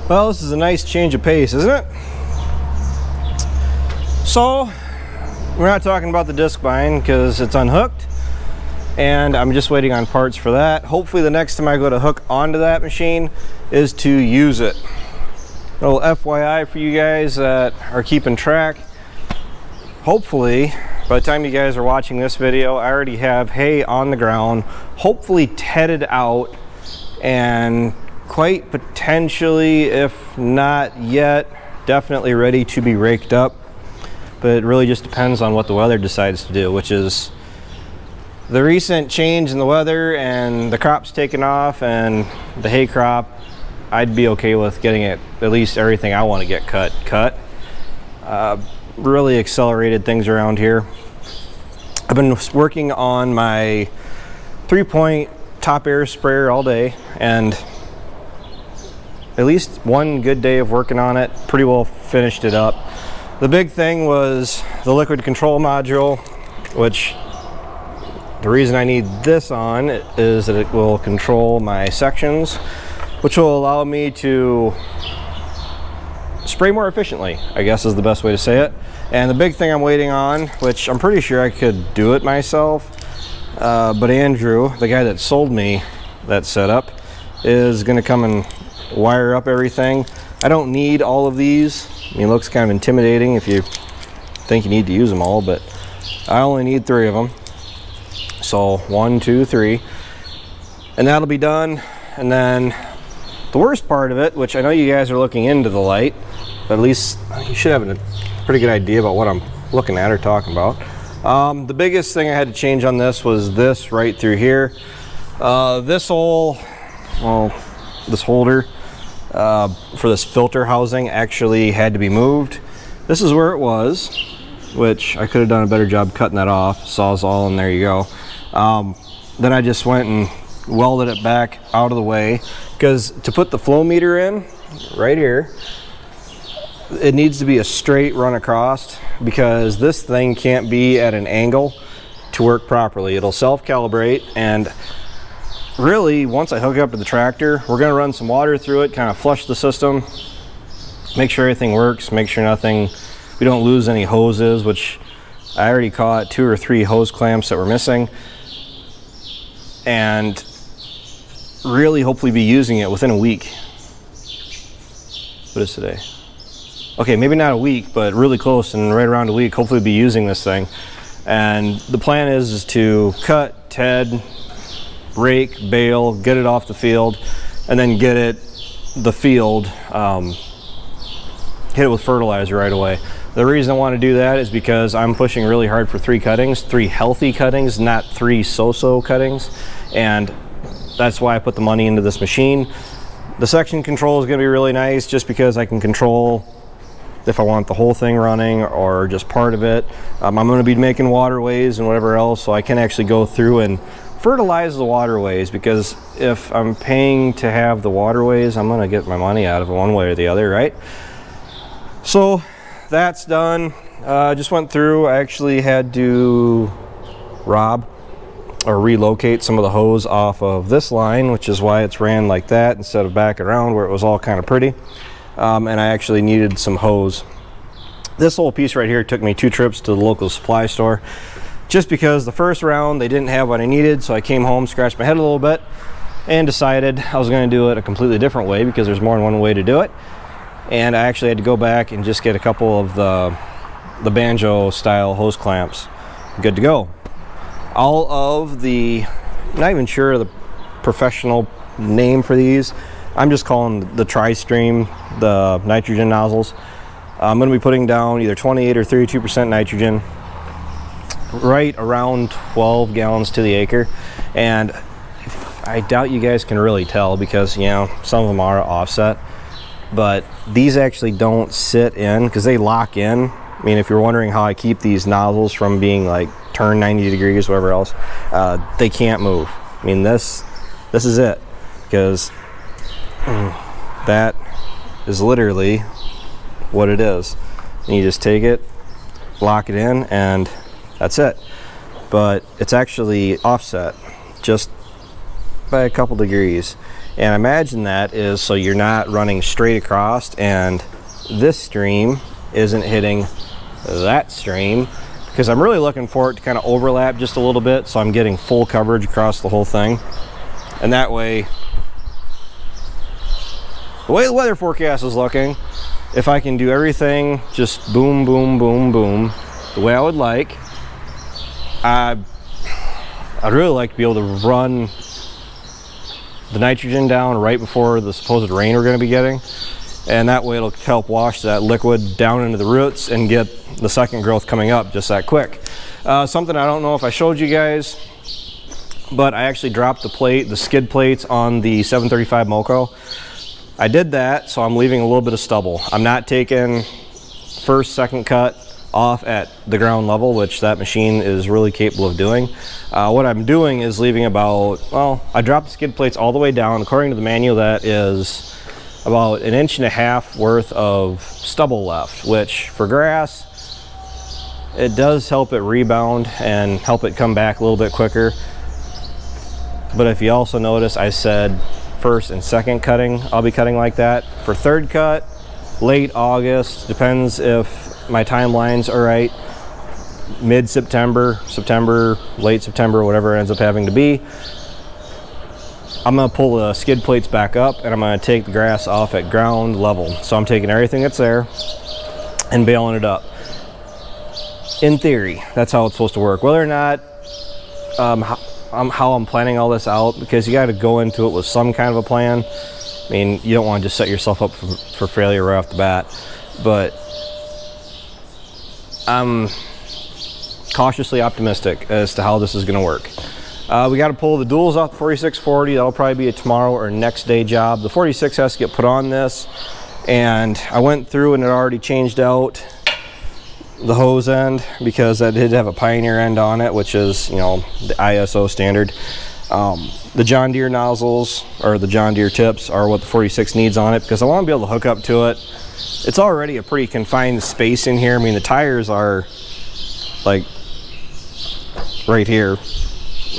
Well, this is a nice change of pace, isn't it? So, we're not talking about the disc bind because it's unhooked, and I'm just waiting on parts for that. Hopefully the next time I go to hook onto that machine is to use it. A little FYI for you guys that are keeping track. Hopefully, by the time you guys are watching this video, I already have hay on the ground, hopefully tedded out, and quite potentially, if not yet, definitely ready to be raked up. But it really just depends on what the weather decides to do, which is the recent change in the weather and the crops taking off and the hay crop. I'd be okay with getting it, at least everything I want to get cut. Really accelerated things around here. I've been working on my 3-point top air sprayer all day, and at least one good day of working on it, pretty well finished it up. The big thing was the liquid control module, which the reason I need this on is that it will control my sections, which will allow me to spray more efficiently, I guess is the best way to say it. And the big thing I'm waiting on, which I'm pretty sure I could do it myself, but Andrew, the guy that sold me that setup, is going to come and wire up everything. I don't need all of these. I mean, it looks kind of intimidating if you think you need to use them all, but I only need 3 of them. So 1, 2, 3, and that'll be done. And then the worst part of it, which I know you guys are looking into the light, but at least you should have a pretty good idea about what I'm looking at or talking about. The biggest thing I had to change on this was this right through here. This holder for this filter housing actually had to be moved. This is where it was, which I could have done a better job cutting that off. Sawzall, and there you go. Then I just went and welded it back out of the way, because to put the flow meter in right here, it needs to be a straight run across, because this thing can't be at an angle to work properly. It'll self-calibrate, and really, once I hook it up to the tractor, we're going to run some water through it, kind of flush the system, make sure everything works, make sure we don't lose any hoses, which I already caught 2 or 3 hose clamps that were missing, and really hopefully be using it within a week. What is today? Okay, maybe not a week, but really close, and right around a week, hopefully be using this thing. And the plan is to cut, ted, rake, bale, get it off the field, and then get the field, hit it with fertilizer right away. The reason I want to do that is because I'm pushing really hard for 3 cuttings, 3 healthy cuttings, not 3 so-so cuttings, and that's why I put the money into this machine. The section control is going to be really nice, just because I can control if I want the whole thing running or just part of it. I'm going to be making waterways and whatever else, so I can actually go through and fertilize the waterways, because if I'm paying to have the waterways, I'm going to get my money out of it one way or the other, right? So that's done. Just went through. I actually had to relocate some of the hose off of this line, which is why it's ran like that instead of back around where it was all kind of pretty. And I actually needed some hose. This whole piece right here took me 2 trips to the local supply store, just because the first round they didn't have what I needed. So I came home, scratched my head a little bit, and decided I was going to do it a completely different way, because there's more than one way to do it. And I actually had to go back and just get a couple of the banjo style hose clamps. Good to go. All of the, not even sure of the professional name for these, I'm just calling the Tri-Stream, the nitrogen nozzles. I'm going to be putting down either 28 or 32% nitrogen, right around 12 gallons to the acre. And I doubt you guys can really tell, because some of them are offset, but these actually don't sit in, because they lock in. I mean, if you're wondering how I keep these nozzles from being like turned 90 degrees, whatever else, they can't move. I mean, this is it, because that is literally what it is. And you just take it, lock it in, and that's it. But it's actually offset just by a couple degrees. And I imagine that is so you're not running straight across and this stream isn't hitting that stream, because I'm really looking for it to kind of overlap just a little bit so I'm getting full coverage across the whole thing. And that way, the way the weather forecast is looking, if I can do everything just boom, boom, boom, boom, the way I would like, I'd really like to be able to run the nitrogen down right before the supposed rain we're going to be getting, and that way it'll help wash that liquid down into the roots and get the second growth coming up just that quick. Something I don't know if I showed you guys, but I actually dropped the skid plates on the 735 Moco. I did that, so I'm leaving a little bit of stubble. I'm not taking first, second cut off at the ground level, which that machine is really capable of doing. What I'm doing is leaving about, well, I dropped the skid plates all the way down. According to the manual, that is about 1.5 inches worth of stubble left, which for grass, it does help it rebound and help it come back a little bit quicker. But if you also notice, I said first and second cutting, I'll be cutting like that. For third cut, late August, depends if my timelines are right, mid-September, September, late September, whatever it ends up having to be. I'm going to pull the skid plates back up and I'm going to take the grass off at ground level. So I'm taking everything that's there and baling it up. In theory, that's how it's supposed to work. Whether or not how I'm planning all this out, because you got to go into it with some kind of a plan. I mean, you don't want to just set yourself up for failure right off the bat, but I'm cautiously optimistic as to how this is going to work. We got to pull the duals off the 4640. That'll probably be a tomorrow or next day job. The 46 has to get put on this, and I went through and it already changed out the hose end because I did have a Pioneer end on it, which is, you know, the ISO standard. The John Deere nozzles or the John Deere tips are what the 46 needs on it, because I want to be able to hook up to it. It's already a pretty confined space in here. I mean, the tires are like right here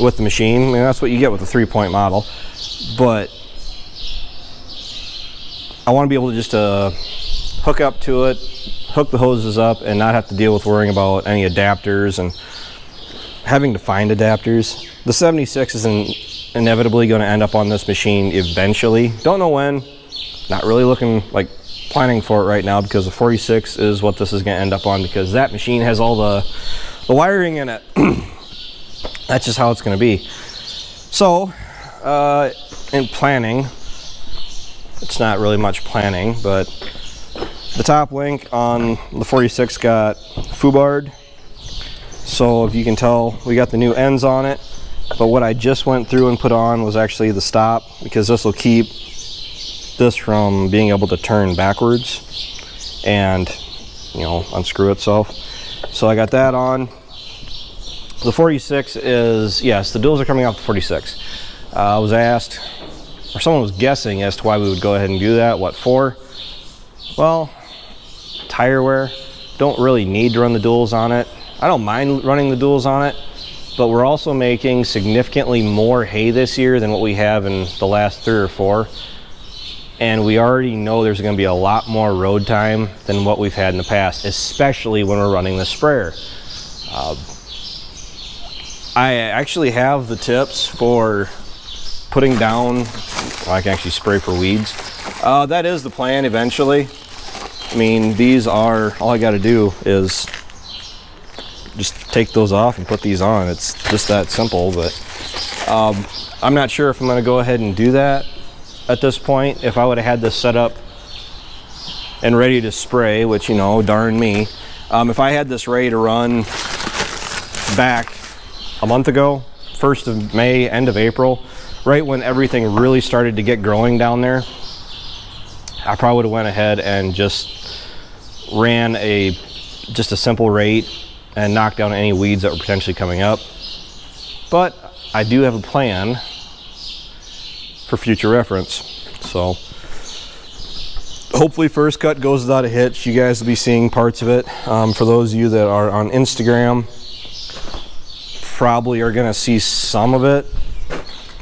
with the machine. I mean, that's what you get with a 3-point model, but I want to be able to just hook up to it, hook the hoses up, and not have to deal with worrying about any adapters and having to find adapters. The 76 is inevitably going to end up on this machine eventually. Don't know when. Not really looking like planning for it right now, because the 46 is what this is going to end up on, because that machine has all the wiring in it. That's just how it's going to be. So in planning, it's not really much planning, but the top link on the 46 got foobarred. So if you can tell, we got the new ends on it, but what I just went through and put on was actually the stop, because this will keep this from being able to turn backwards and, you know, unscrew itself. So I got that on. The 46 is, yes, the duals are coming off the 46. I was asked, or someone was guessing as to why we would go ahead and do that. What for? Well, tire wear. Don't really need to run the duals on it. I don't mind running the duals on it, but we're also making significantly more hay this year than what we have in the last 3 or 4. And we already know there's going to be a lot more road time than what we've had in the past, especially when we're running the sprayer. I actually have the tips for putting down, well, I can actually spray for weeds. That is the plan eventually. I mean, these are, all I got to do is just take those off and put these on. It's just that simple, but I'm not sure if I'm going to go ahead and do that at this point. If I would have had this set up and ready to spray, which, you know, darn me, if I had this ready to run back a month ago, 1st of May, end of April, right when everything really started to get growing down there, I probably would have went ahead and just ran just a simple rate and knocked down any weeds that were potentially coming up. But I do have a plan for future reference. So hopefully first cut goes without a hitch. You guys will be seeing parts of it. For those of you that are on Instagram, probably are going to see some of it.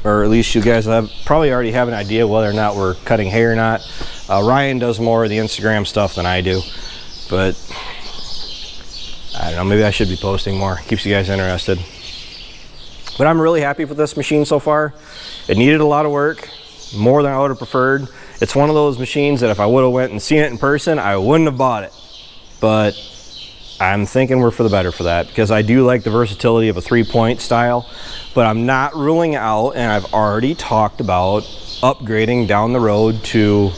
or at least you guys probably already have an idea whether or not we're cutting hay or not. Ryan does more of the Instagram stuff than I do, but I don't know, maybe I should be posting more. Keeps you guys interested. But I'm really happy with this machine so far. It needed a lot of work, more than I would have preferred. It's one of those machines that if I would have went and seen it in person, I wouldn't have bought it. But I'm thinking we're for the better for that, because I do like the versatility of a 3-point style. But I'm not ruling out, and I've already talked about upgrading down the road to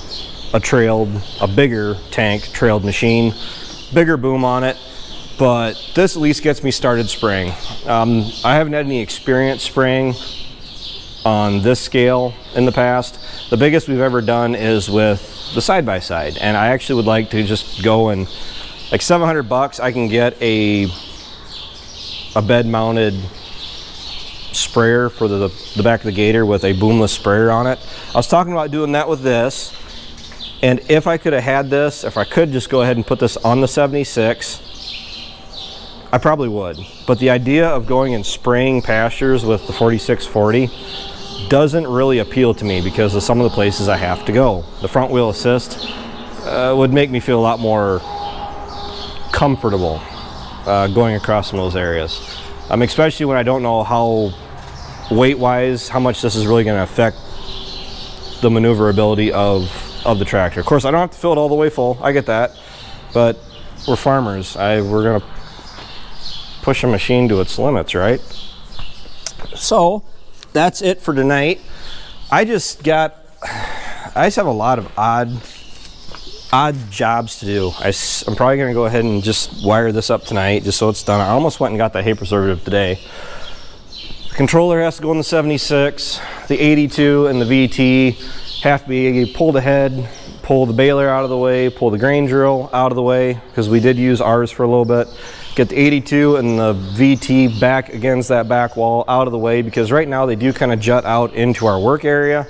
a bigger tank trailed machine, bigger boom on it. But this at least gets me started spraying. I haven't had any experience spraying on this scale in the past. The biggest we've ever done is with the side-by-side, and I actually would like to just go and, like, $700 I can get a bed mounted sprayer for the back of the Gator with a boomless sprayer on it. I was talking about doing that with this, and if I could have had this, if I could just go ahead and put this on the 76, I probably would. But the idea of going and spraying pastures with the 4640 doesn't really appeal to me because of some of the places I have to go. The front wheel assist would make me feel a lot more comfortable going across some of those areas. Especially when I don't know how weight-wise, how much this is really going to affect the maneuverability of the tractor. Of course, I don't have to fill it all the way full. I get that. But we're farmers. We're going to push a machine to its limits, right? So that's it for tonight. I just have a lot of odd jobs to do. I'm probably gonna go ahead and just wire this up tonight just so it's done. I almost went and got the hay preservative today. The controller has to go in the 76, the 82 and the VT have to be pulled ahead, pull the baler out of the way, pull the grain drill out of the way, because we did use ours for a little bit. Get the 82 and the VT back against that back wall out of the way, because right now they do kind of jut out into our work area,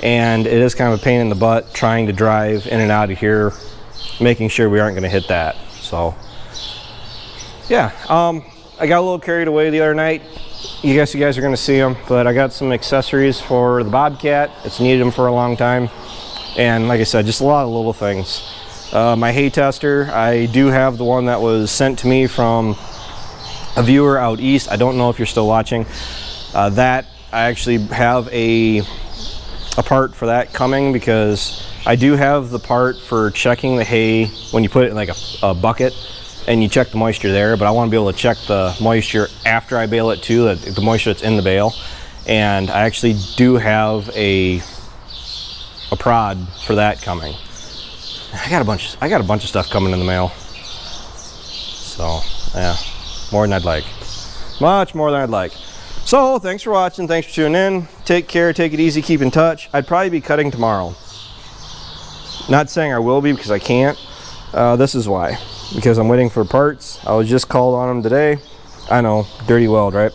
and it is kind of a pain in the butt trying to drive in and out of here, making sure we aren't going to hit that. So yeah, I got a little carried away the other night. You guys are going to see them, but I got some accessories for the Bobcat. It's needed them for a long time, and like I said, just a lot of little things. My hay tester, I do have the one that was sent to me from a viewer out east. I don't know if you're still watching. That I actually have a part for that coming, because I do have the part for checking the hay when you put it in like a bucket and you check the moisture there, but I want to be able to check the moisture after I bale it too, the moisture that's in the bale. And I actually do have a prod for that coming. I got a bunch of stuff coming in the mail. So yeah, more than I'd like. Much more than I'd like. So thanks for watching, thanks for tuning in. Take care, take it easy, keep in touch. I'd probably be cutting tomorrow. Not saying I will be, because I can't. This is why. Because I'm waiting for parts. I was just called on them today. I know, dirty weld, right?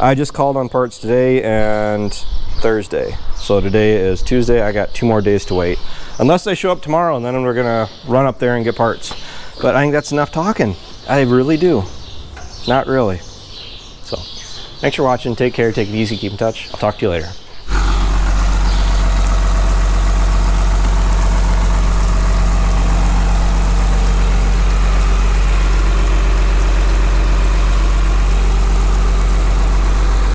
I just called on parts today and Thursday. So today is Tuesday. I got 2 more days to wait. Unless they show up tomorrow, and then we're gonna run up there and get parts. But I think that's enough talking. I really do. Not really. So thanks for watching. Take care, take it easy, keep in touch. I'll talk to you later.